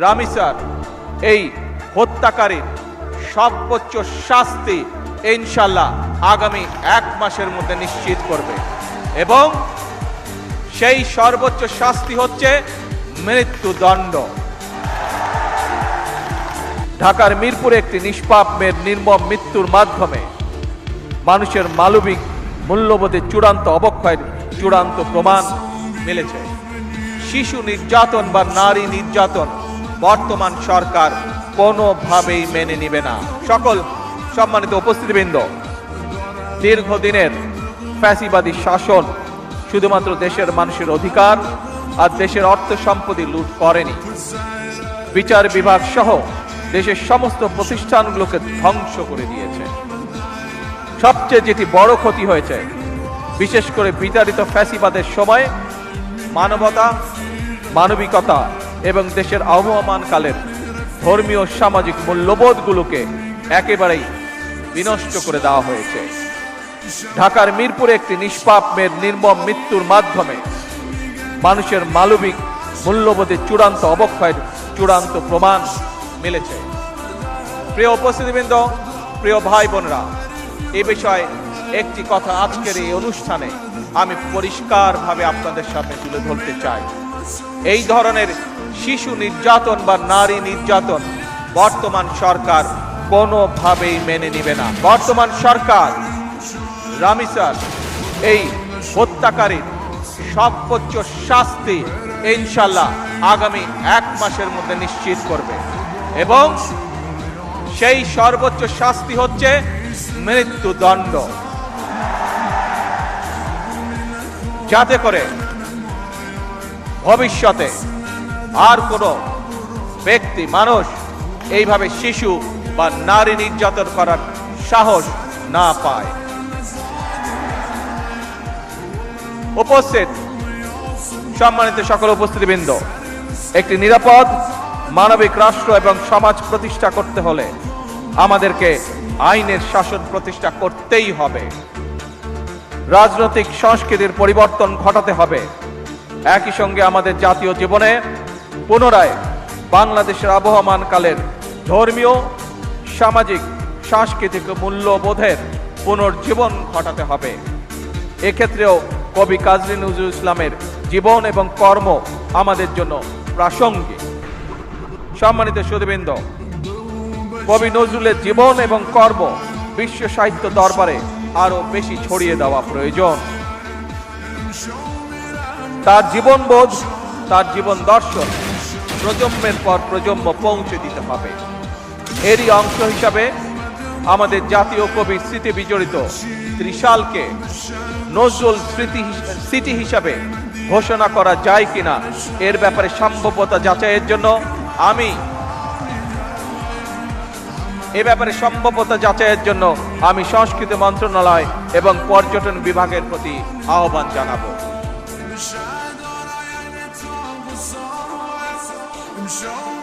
রামিসার এই হত্যাকারীর সর্বোচ্চ শাস্তি ইনশাআল্লাহ আগামী 1 মাসের মধ্যে নিশ্চিত করবে এবং সেই সর্বোচ্চ শাস্তি হচ্ছে মৃত্যুদণ্ড। ঢাকার মিরপুরে একটি নিষ্পাপ মেয়ের নির্মম মৃত্যুর মাধ্যমে মানুষের মানবিক মূল্যবোধের চূড়ান্ত অবক্ষয়ের চূড়ান্ত প্রমাণ মিলেছে। শিশু নির্যাতন বা নারী নির্যাতন বর্তমান সরকার কোনোভাবেই মেনে নিবে না। সকল সম্মানিত উপস্থিতিবৃন্দ, দীর্ঘদিনের ফ্যাসিবাদী শাসন শুধুমাত্র দেশের মানুষের অধিকার আর দেশের অর্থ সম্পত্তি লুট করেনি, বিচার বিভাগ সহ দেশের সমস্ত প্রতিষ্ঠানগুলোকে ধ্বংস করে দিয়েছে। সবচেয়ে যেটি বড় ক্ষতি হয়েছে, বিশেষ করে বিতাড়িত ফ্যাসিবাদের সময় মানবতা, মানবিকতা এবং দেশের আবহমানকালের ধর্মীয় সামাজিক মূল্যবোধগুলোকে একেবারেই বিনষ্ট করে দেওয়া হয়েছে। ঢাকার মিরপুরে একটি নিষ্পাপ মেয়ের নির্মম মৃত্যুর মাধ্যমে মানুষের মানবিক মূল্যবোধের চূড়ান্ত অবক্ষয়ের চূড়ান্ত প্রমাণ মিলেছে। প্রিয় উপস্থিতিবৃন্দ, প্রিয় ভাই বোনেরা, এ বিষয়ে একটি কথা আজকের এই অনুষ্ঠানে আমি পরিষ্কারভাবে আপনাদের সামনে তুলে ধরতে চাই। এই ধরনের শিশু নির্যাতন বা নারী নির্যাতন বর্তমান সরকার কোনোভাবেই মেনে নিবে না। বর্তমান সরকার রামিসার এই হত্যাকারীর সর্বোচ্চ শাস্তি ইনশাআল্লাহ আগামী 1 মাসের মধ্যে নিশ্চিত করবে এবং সেই সর্বোচ্চ শাস্তি হচ্ছে মৃত্যুদণ্ড, যাতে করে ভবিষ্যতে আর কোনো ব্যক্তি মানুষ এইভাবে শিশু বা নারী নির্যাতন করার সাহস না পায়। উপস্থিত সম্মানিত সকল উপস্থিতিবৃন্দ, একটি নিরাপদ মানবিক রাষ্ট্র এবং সমাজ প্রতিষ্ঠা করতে হলে আমাদেরকে আইনের শাসন প্রতিষ্ঠা করতেই হবে। রাজনৈতিক সংস্কৃতির পরিবর্তন ঘটাতে হবে। একই সঙ্গে আমাদের জাতীয় জীবনে পুনরায় বাংলাদেশের আবহমানকালের ধর্মীয়, সামাজিক, সাংস্কৃতিক মূল্যবোধের পুনর্জীবন ঘটাতে হবে। এক্ষেত্রেও কবি কাজী নজরুল ইসলামের জীবন এবং কর্ম আমাদের জন্য প্রাসঙ্গিক। সম্মানিত সুধীবৃন্দ, কবি নজরুলের জীবন এবং কর্ম বিশ্ব সাহিত্য দরবারে আরো বেশি ছড়িয়ে দেওয়া প্রয়োজন। তার জীবনবোধ, তার জীবন দর্শন প্রজন্মের পর প্রজন্ম পৌঁছে দিতে হবে। এরই অংশ হিসাবে আমাদের জাতীয় কবির স্মৃতি বিজড়িত ত্রিশালকে নজরুল স্মৃতি হিসাবে ঘোষণা করা যায় কিনা এর ব্যাপারে সম্ভাব্যতা যাচাইয়ের জন্য আমি সংস্কৃতি মন্ত্রণালয় এবং পর্যটন বিভাগের প্রতি আহ্বান জানাবো। Show